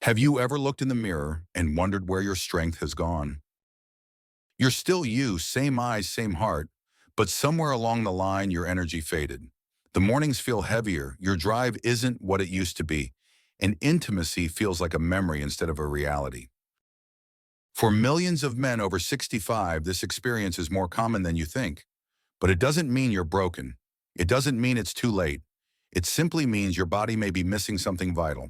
Have you ever looked in the mirror and wondered where your strength has gone? You're still you, same eyes, same heart, but somewhere along the line your energy faded. The mornings feel heavier, your drive isn't what it used to be, and intimacy feels like a memory instead of a reality. For millions of men over 65, this experience is more common than you think. But it doesn't mean you're broken. It doesn't mean it's too late. It simply means your body may be missing something vital.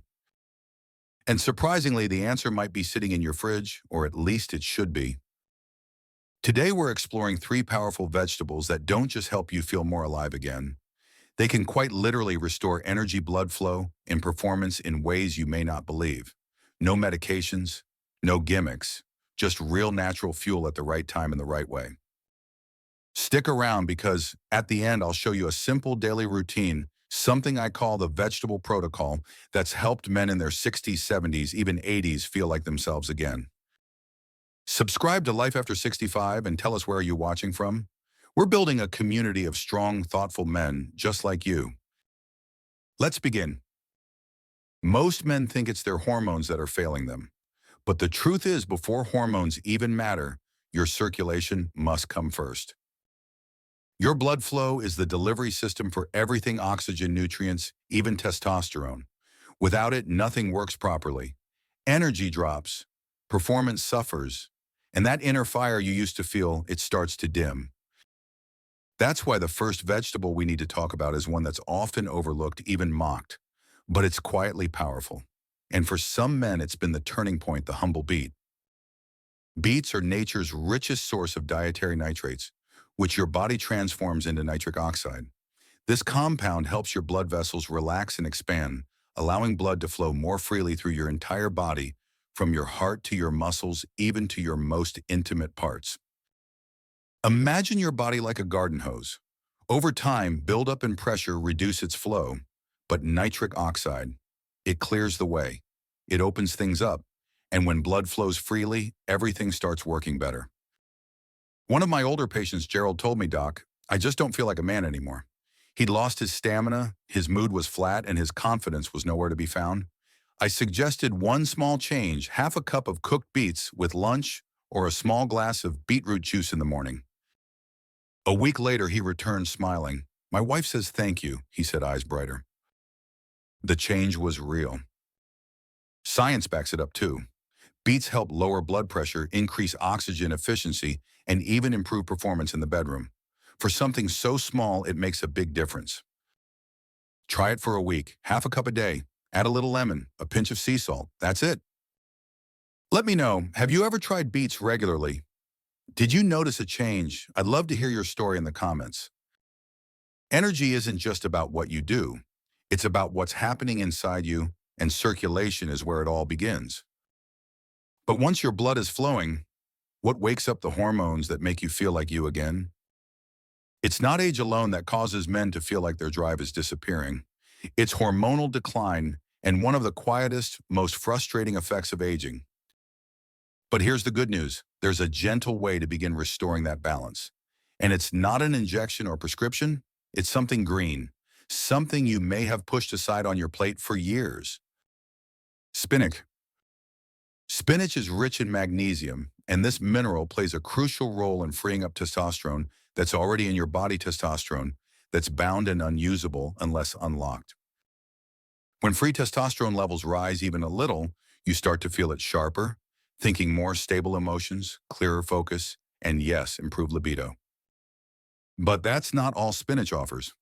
And surprisingly, the answer might be sitting in your fridge, or at least it should be. Today, we're exploring three powerful vegetables that don't just help you feel more alive again. They can quite literally restore energy, blood flow, and performance in ways you may not believe. No medications, no gimmicks, just real natural fuel at the right time in the right way. Stick around because at the end, I'll show you a simple daily routine, something I call the vegetable protocol that's helped men in their 60s, 70s, even 80s feel like themselves again. Subscribe to Life After 65 and tell us where you're watching from. We're building a community of strong, thoughtful men just like you. Let's begin. Most men think it's their hormones that are failing them. But the truth is, before hormones even matter, your circulation must come first. Your blood flow is the delivery system for everything: oxygen, nutrients, even testosterone. Without it, nothing works properly. Energy drops, performance suffers, and that inner fire you used to feel, it starts to dim. That's why the first vegetable we need to talk about is one that's often overlooked, even mocked, but it's quietly powerful. And for some men, it's been the turning point: the humble beet. Beets are nature's richest source of dietary nitrates, which your body transforms into nitric oxide. This compound helps your blood vessels relax and expand, allowing blood to flow more freely through your entire body, from your heart to your muscles, even to your most intimate parts. Imagine your body like a garden hose. Over time, buildup and pressure reduce its flow, but nitric oxide, it clears the way. It opens things up, and when blood flows freely, everything starts working better. One of my older patients, Gerald, told me, "Doc, I just don't feel like a man anymore." He'd lost his stamina, his mood was flat, and his confidence was nowhere to be found. I suggested one small change: half a cup of cooked beets with lunch or a small glass of beetroot juice in the morning. A week later, he returned smiling. "My wife says thank you," he said, eyes brighter. The change was real. Science backs it up too. Beets help lower blood pressure, increase oxygen efficiency, and even improve performance in the bedroom. For something so small, it makes a big difference. Try it for a week, half a cup a day. Add a little lemon, a pinch of sea salt. That's it. Let me know, have you ever tried beets regularly? Did you notice a change? I'd love to hear your story in the comments. Energy isn't just about what you do. It's about what's happening inside you, and circulation is where it all begins. But once your blood is flowing, what wakes up the hormones that make you feel like you again? It's not age alone that causes men to feel like their drive is disappearing. It's hormonal decline, and one of the quietest, most frustrating effects of aging. But here's the good news: there's a gentle way to begin restoring that balance. And it's not an injection or prescription, it's something green, something you may have pushed aside on your plate for years. Spinach. Spinach is rich in magnesium, and this mineral plays a crucial role in freeing up testosterone that's already in your body, testosterone that's bound and unusable unless unlocked. When free testosterone levels rise even a little, you start to feel it sharper, thinking more stable emotions, clearer focus, and yes, improved libido. But that's not all spinach offers.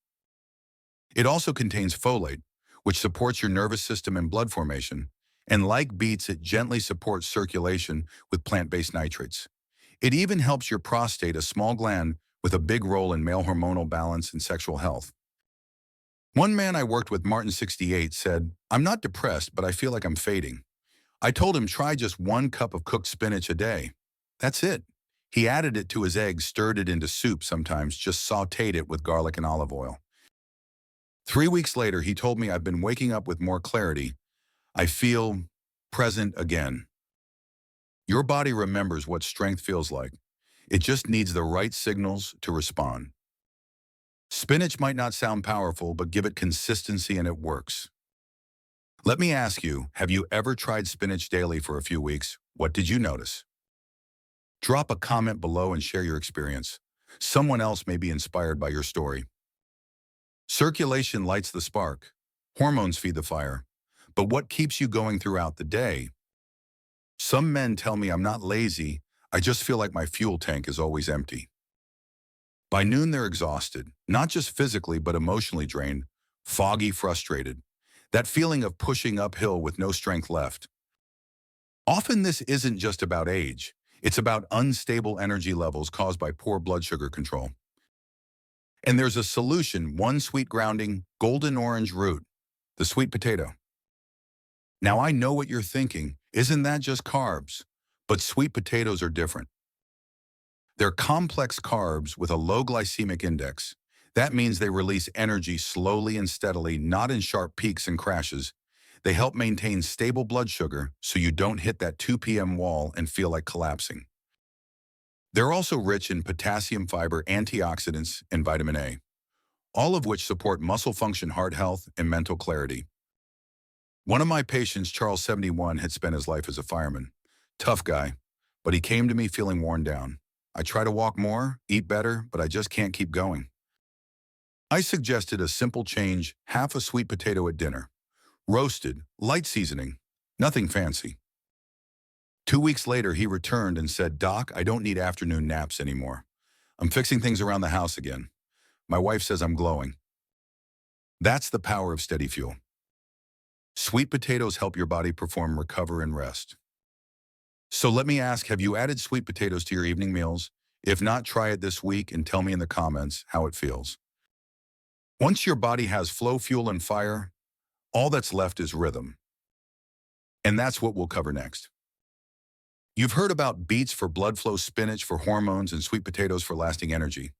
It also contains folate, which supports your nervous system and blood formation, and like beets, it gently supports circulation with plant-based nitrates. It even helps your prostate, a small gland with a big role in male hormonal balance and sexual health. One man I worked with, Martin 68, said, "I'm not depressed, but I feel like I'm fading." I told him, "Try just 1 cup of cooked spinach a day. That's it." He added it to his eggs, stirred it into soup sometimes, just sautéed it with garlic and olive oil. 3 weeks later, he told me, "I've been waking up with more clarity. I feel present again." Your body remembers what strength feels like. It just needs the right signals to respond. Spinach might not sound powerful, but give it consistency and it works. Let me ask you, have you ever tried spinach daily for a few weeks? What did you notice? Drop a comment below and share your experience. Someone else may be inspired by your story. Circulation lights the spark. Hormones feed the fire. But what keeps you going throughout the day? Some men tell me I'm not lazy, I just feel like my fuel tank is always empty. By noon, they're exhausted, not just physically, but emotionally drained, foggy, frustrated. That feeling of pushing uphill with no strength left. Often this isn't just about age. It's about unstable energy levels caused by poor blood sugar control. And there's a solution, one sweet grounding, golden orange root, the sweet potato. Now I know what you're thinking, isn't that just carbs? But sweet potatoes are different. They're complex carbs with a low glycemic index. That means they release energy slowly and steadily, not in sharp peaks and crashes. They help maintain stable blood sugar so you don't hit that 2 p.m. wall and feel like collapsing. They're also rich in potassium, fiber, antioxidants, and vitamin A, all of which support muscle function, heart health, and mental clarity. One of my patients, Charles 71, had spent his life as a fireman. Tough guy, but he came to me feeling worn down. I try to walk more, eat better, but I just can't keep going. I suggested a simple change, half a sweet potato at dinner. Roasted, light seasoning, nothing fancy. 2 weeks later, he returned and said, "Doc, I don't need afternoon naps anymore. I'm fixing things around the house again. My wife says I'm glowing." That's the power of steady fuel. Sweet potatoes help your body perform, recover, and rest. So let me ask, have you added sweet potatoes to your evening meals? If not, try it this week and tell me in the comments how it feels. Once your body has flow, fuel, and fire, all that's left is rhythm. And that's what we'll cover next. You've heard about beets for blood flow, spinach for hormones, and sweet potatoes for lasting energy.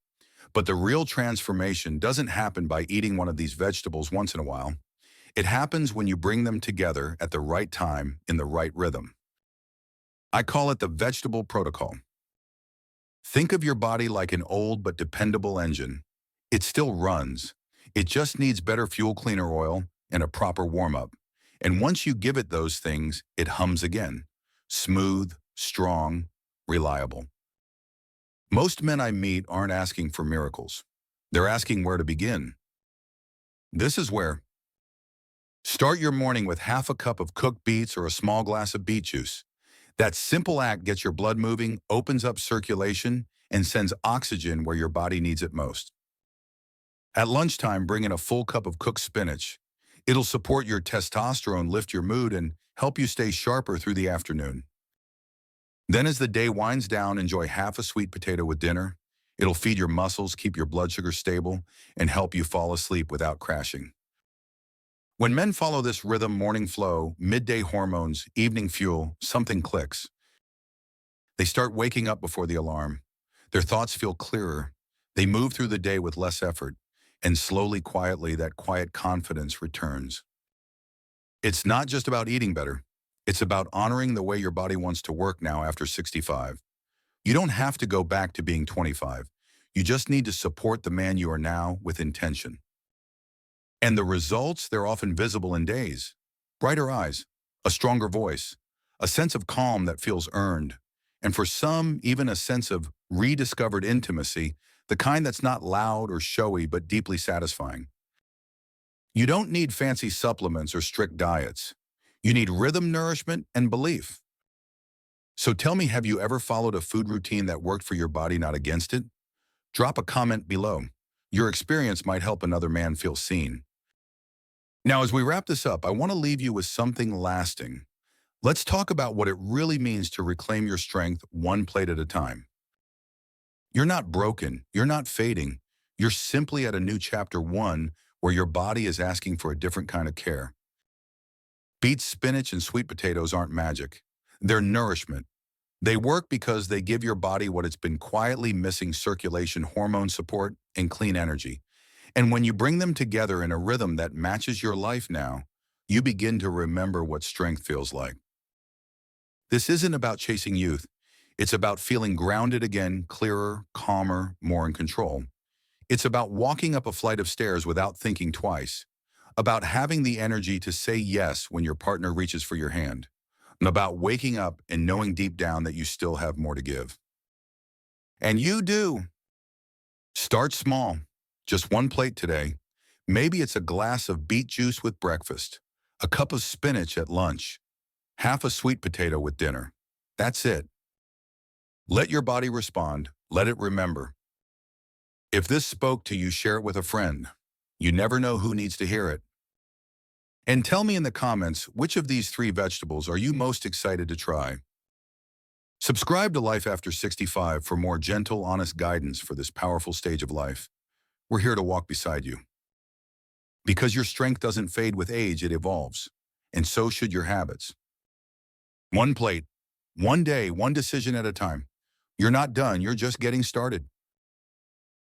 But the real transformation doesn't happen by eating one of these vegetables once in a while. It happens when you bring them together at the right time in the right rhythm. I call it the vegetable protocol. Think of your body like an old but dependable engine. It still runs. It just needs better fuel, cleaner oil, and a proper warm-up. And once you give it those things, it hums again. Smooth, strong, reliable. Most men I meet aren't asking for miracles. They're asking where to begin. This is where. Start your morning with half a cup of cooked beets or a small glass of beet juice. That simple act gets your blood moving, opens up circulation, and sends oxygen where your body needs it most. At lunchtime, bring in a full cup of cooked spinach. It'll support your testosterone, lift your mood, and help you stay sharper through the afternoon. Then as the day winds down, enjoy half a sweet potato with dinner. It'll feed your muscles, keep your blood sugar stable, and help you fall asleep without crashing. When men follow this rhythm, morning flow, midday hormones, evening fuel, something clicks. They start waking up before the alarm. Their thoughts feel clearer. They move through the day with less effort. And slowly, quietly, that quiet confidence returns. It's not just about eating better. It's about honoring the way your body wants to work now after 65. You don't have to go back to being 25. You just need to support the man you are now with intention. And the results, they're often visible in days. Brighter eyes, a stronger voice, a sense of calm that feels earned, and for some, even a sense of rediscovered intimacy, the kind that's not loud or showy but deeply satisfying. You don't need fancy supplements or strict diets. You need rhythm, nourishment, and belief. So tell me, have you ever followed a food routine that worked for your body, not against it? Drop a comment below. Your experience might help another man feel seen. Now, as we wrap this up, I want to leave you with something lasting. Let's talk about what it really means to reclaim your strength one plate at a time. You're not broken. You're not fading. You're simply at a new chapter one where your body is asking for a different kind of care. Beets, spinach, and sweet potatoes aren't magic. They're nourishment. They work because they give your body what it's been quietly missing: circulation, hormone support, and clean energy. And when you bring them together in a rhythm that matches your life now, you begin to remember what strength feels like. This isn't about chasing youth. It's about feeling grounded again, clearer, calmer, more in control. It's about walking up a flight of stairs without thinking twice. about having the energy to say yes when your partner reaches for your hand, and about waking up and knowing deep down that you still have more to give. And you do. Start small. Just one plate today. Maybe it's a glass of beet juice with breakfast, a cup of spinach at lunch, half a sweet potato with dinner. That's it. Let your body respond. Let it remember. If this spoke to you, share it with a friend. You never know who needs to hear it. And tell me in the comments, which of these three vegetables are you most excited to try? Subscribe to Life After 65 for more gentle, honest guidance for this powerful stage of life. We're here to walk beside you. Because your strength doesn't fade with age, it evolves. And so should your habits. One plate, one day, one decision at a time. You're not done, you're just getting started.